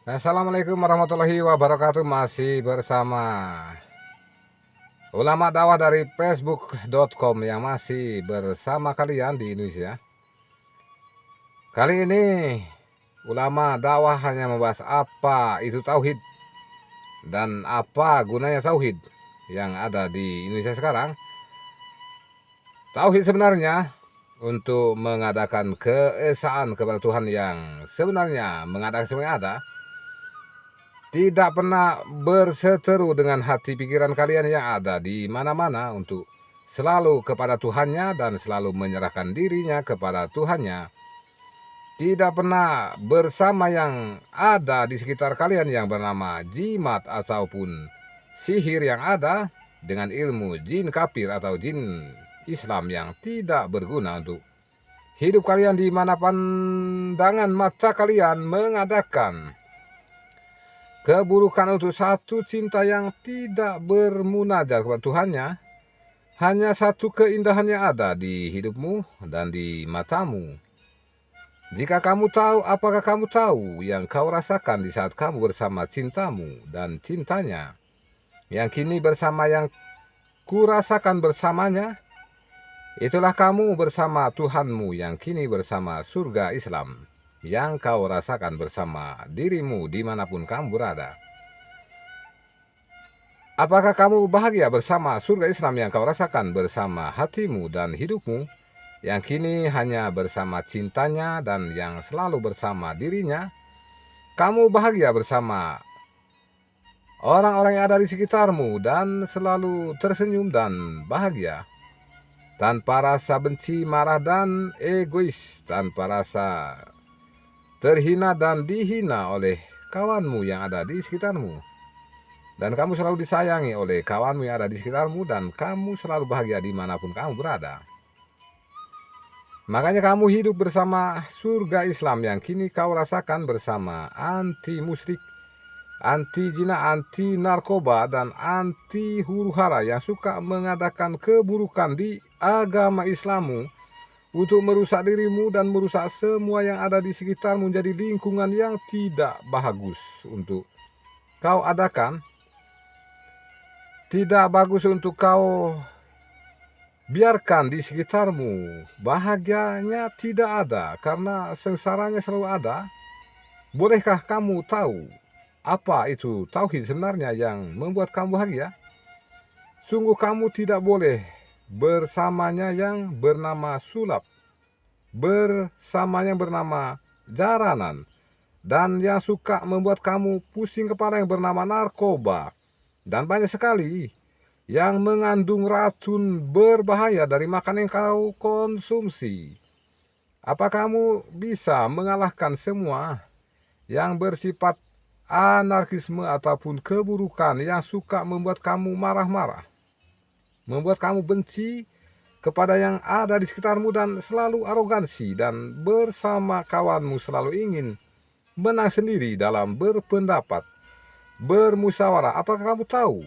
Assalamualaikum warahmatullahi wabarakatuh. Masih bersama ulama dakwah dari facebook.com yang masih bersama kalian di Indonesia. Kali ini ulama dakwah hanya membahas apa itu tauhid dan apa gunanya tauhid yang ada di Indonesia sekarang. Tauhid sebenarnya untuk mengadakan keesaan kepada Tuhan yang sebenarnya mengadakan semua yang ada, tidak pernah berseteru dengan hati pikiran kalian yang ada di mana-mana untuk selalu kepada Tuhannya dan selalu menyerahkan dirinya kepada Tuhannya. Tidak pernah bersama yang ada di sekitar kalian yang bernama jimat ataupun sihir yang ada dengan ilmu jin kafir atau jin Islam yang tidak berguna untuk hidup kalian di mana pandangan mata kalian mengadakan keburukan untuk satu cinta yang tidak bermunajat kepada Tuhannya. Hanya satu keindahan yang ada di hidupmu dan di matamu. Jika kamu tahu, apakah kamu tahu yang kau rasakan di saat kamu bersama cintamu dan cintanya, yang kini bersama yang kurasakan bersamanya? Itulah kamu bersama Tuhanmu yang kini bersama surga Islam, yang kau rasakan bersama dirimu dimanapun kamu berada. Apakah kamu bahagia bersama surga Islam yang kau rasakan bersama hatimu dan hidupmu, yang kini hanya bersama cintanya dan yang selalu bersama dirinya? Kamu bahagia bersama orang-orang yang ada di sekitarmu dan selalu tersenyum dan bahagia, tanpa rasa benci, marah, dan egois, tanpa rasa terhina dan dihina oleh kawanmu yang ada di sekitarmu. Dan kamu selalu disayangi oleh kawanmu yang ada di sekitarmu, dan kamu selalu bahagia dimanapun kamu berada. Makanya kamu hidup bersama surga Islam yang kini kau rasakan bersama anti musyrik, anti zina, anti narkoba, dan anti huru hara yang suka mengadakan keburukan di agama Islammu untuk merusak dirimu dan merusak semua yang ada di sekitarmu menjadi lingkungan yang tidak bagus untuk kau adakan. Tidak bagus untuk kau biarkan di sekitarmu. Bahagianya tidak ada karena sengsaranya selalu ada. Bolehkah kamu tahu apa itu tauhid sebenarnya yang membuat kamu bahagia? Sungguh kamu tidak boleh bersamanya yang bernama sulap, bersamanya yang bernama jaranan, dan yang suka membuat kamu pusing kepala yang bernama narkoba. Dan banyak sekali yang mengandung racun berbahaya dari makanan yang kau konsumsi. Apa kamu bisa mengalahkan semua yang bersifat anarkisme ataupun keburukan yang suka membuat kamu marah-marah, membuat kamu benci kepada yang ada di sekitarmu dan selalu arogansi dan bersama kawanmu selalu ingin menang sendiri dalam berpendapat, bermusyawarah? Apakah kamu tahu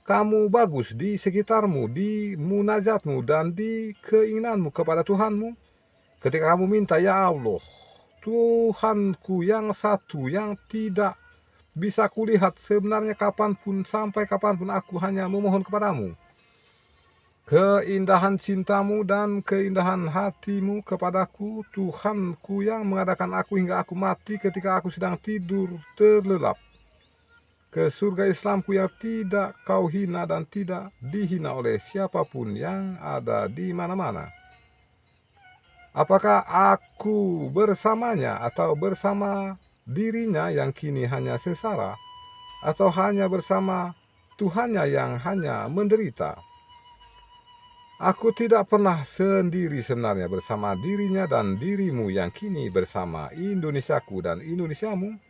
kamu bagus di sekitarmu, di munajatmu, dan di keinginanmu kepada Tuhanmu? Ketika kamu minta, ya Allah, Tuhanku yang satu, yang tidak bisa kulihat sebenarnya kapanpun, sampai kapanpun aku hanya memohon kepadamu. Keindahan cintamu dan keindahan hatimu kepadaku, Tuhanku yang mengadakan aku hingga aku mati ketika aku sedang tidur terlelap. Ke surga Islamku yang tidak kau hina dan tidak dihina oleh siapapun yang ada di mana-mana. Apakah aku bersamanya atau bersama dirinya yang kini hanya sengsara, atau hanya bersama Tuhannya yang hanya menderita? Aku tidak pernah sendiri sebenarnya bersama dirinya dan dirimu yang kini bersama Indonesiaku dan Indonesiamu.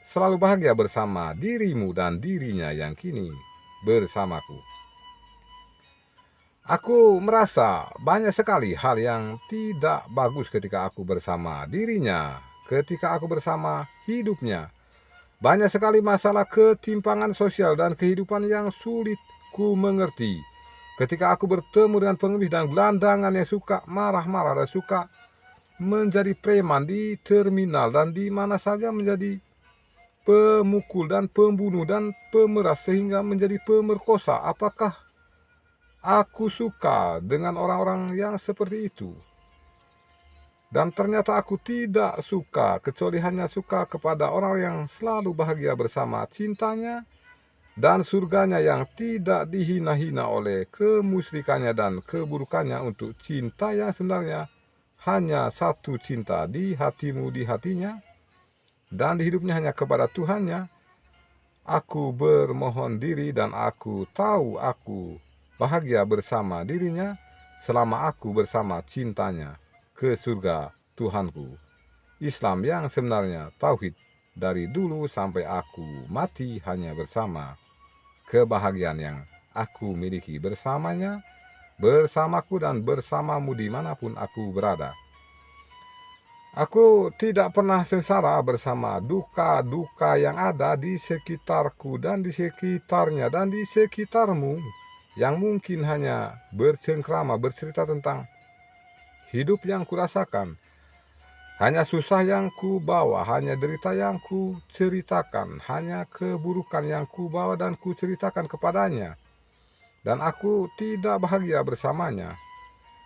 Selalu bahagia bersama dirimu dan dirinya yang kini bersamaku. Aku merasa banyak sekali hal yang tidak bagus ketika aku bersama dirinya, ketika aku bersama hidupnya. Banyak sekali masalah ketimpangan sosial dan kehidupan yang sulit ku mengerti. Ketika aku bertemu dengan pengemis dan gelandangan yang suka marah-marah dan suka menjadi preman di terminal dan di mana saja menjadi pemukul dan pembunuh dan pemeras sehingga menjadi pemerkosa. Apakah aku suka dengan orang-orang yang seperti itu? Dan ternyata aku tidak suka, kecuali hanya suka kepada orang yang selalu bahagia bersama cintanya dan surganya yang tidak dihina-hina oleh kemusyrikannya dan keburukannya. Untuk cinta yang sebenarnya hanya satu cinta di hatimu, di hatinya, dan di hidupnya hanya kepada Tuhannya. Aku bermohon diri dan aku tahu aku bahagia bersama dirinya selama aku bersama cintanya ke surga Tuhanku. Islam yang sebenarnya tauhid dari dulu sampai aku mati hanya bersama kebahagiaan yang aku miliki bersamanya, bersamaku dan bersamamu dimanapun aku berada. Aku tidak pernah sengsara bersama duka-duka yang ada di sekitarku dan di sekitarnya dan di sekitarmu, yang mungkin hanya bercengkrama bercerita tentang hidup yang kurasakan. Hanya susah yang ku bawa, hanya derita yang ku ceritakan, hanya keburukan yang ku bawa dan ku ceritakan kepadanya. Dan aku tidak bahagia bersamanya.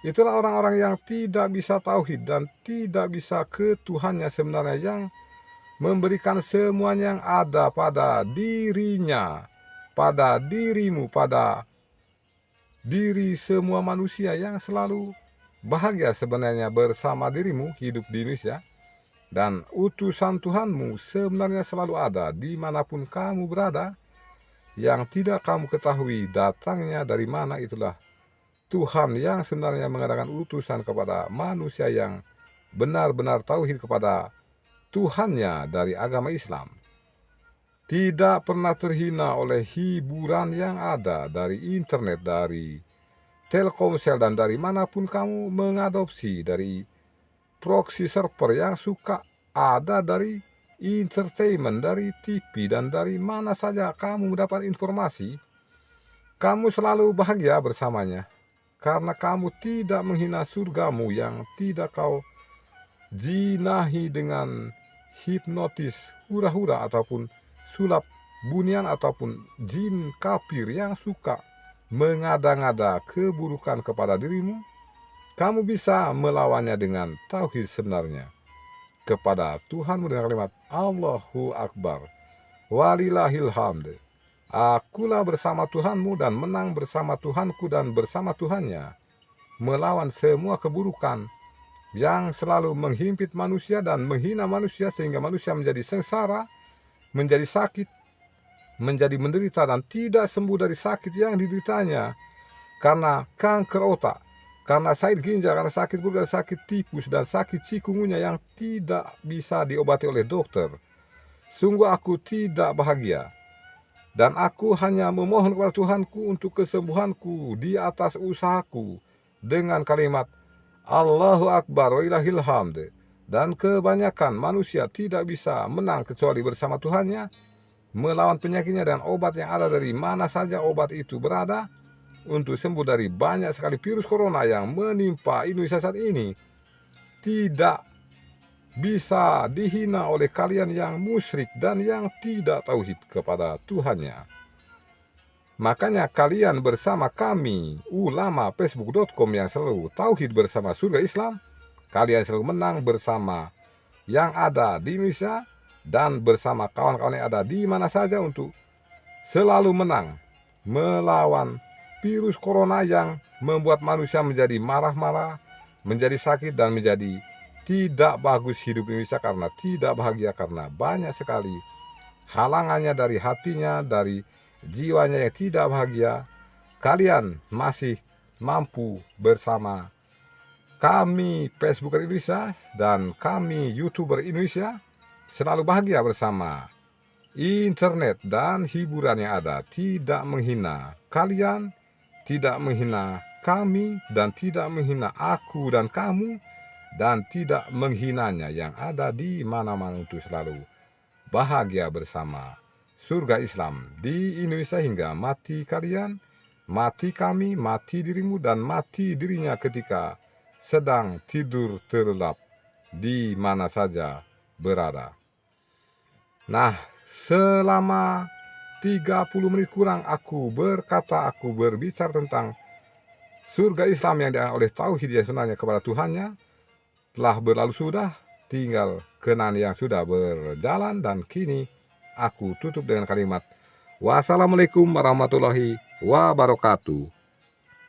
Itulah orang-orang yang tidak bisa tauhid dan tidak bisa ke Tuhannya sebenarnya, yang memberikan semuanya yang ada pada dirinya, pada dirimu, pada diri semua manusia, yang selalu bahagia sebenarnya bersama dirimu hidup di Indonesia. Dan utusan Tuhanmu sebenarnya selalu ada dimanapun kamu berada. Yang tidak kamu ketahui datangnya dari mana, itulah Tuhan yang sebenarnya mengadakan utusan kepada manusia yang benar-benar tauhid kepada Tuhannya dari agama Islam. Tidak pernah terhina oleh hiburan yang ada dari internet, dari Telkomsel, dan dari manapun kamu mengadopsi, dari proxy server yang suka ada, dari entertainment, dari TV, dan dari mana saja kamu mendapat informasi. Kamu selalu bahagia bersamanya, karena kamu tidak menghina surgamu yang tidak kau jinahi dengan hipnotis, hura-hura, ataupun sulap bunian, ataupun jin kafir yang suka mengada-ngada keburukan kepada dirimu. Kamu bisa melawannya dengan tauhid sebenarnya kepada Tuhanmu dengan kalimat Allahu Akbar, walillahil hamd. Akulah bersama Tuhanmu dan menang bersama Tuhanku dan bersama Tuhannya, melawan semua keburukan yang selalu menghimpit manusia dan menghina manusia sehingga manusia menjadi sengsara, menjadi sakit, menjadi menderita dan tidak sembuh dari sakit yang dideritanya, karena kanker otak, karena sakit ginjal, karena sakit perut, dan sakit tipus, dan sakit cikungunya yang tidak bisa diobati oleh dokter. Sungguh aku tidak bahagia. Dan aku hanya memohon kepada Tuhanku untuk kesembuhanku di atas usahaku dengan kalimat Allahu Akbar wa ilahil hamd. Dan kebanyakan manusia tidak bisa menang kecuali bersama Tuhannya, melawan penyakitnya dan obat yang ada dari mana saja obat itu berada, untuk sembuh dari banyak sekali virus corona yang menimpa Indonesia saat ini. Tidak bisa dihina oleh kalian yang musyrik dan yang tidak tauhid kepada Tuhannya. Makanya kalian bersama kami, ulama facebook.com yang selalu tauhid bersama surga Islam, kalian selalu menang bersama yang ada di Indonesia dan bersama kawan-kawan yang ada di mana saja, untuk selalu menang melawan virus corona yang membuat manusia menjadi marah-marah, menjadi sakit, dan menjadi tidak bagus hidup Indonesia karena tidak bahagia, karena banyak sekali halangannya dari hatinya, dari jiwanya yang tidak bahagia. Kalian masih mampu bersama kami Facebooker Indonesia dan kami YouTuber Indonesia selalu bahagia bersama internet dan hiburan yang ada, tidak menghina kalian, tidak menghina kami, dan tidak menghina aku dan kamu, dan tidak menghinanya yang ada di mana-mana, untuk selalu bahagia bersama surga Islam di Indonesia hingga mati kalian, mati kami, mati dirimu, dan mati dirinya ketika sedang tidur terlelap di mana saja berada. Nah, selama 30 menit kurang aku berbicara tentang surga Islam yang diarahkan oleh tauhid yang sebenarnya kepada Tuhannya telah berlalu sudah, tinggal kenaan yang sudah berjalan, dan kini aku tutup dengan kalimat wassalamualaikum warahmatullahi wabarakatuh.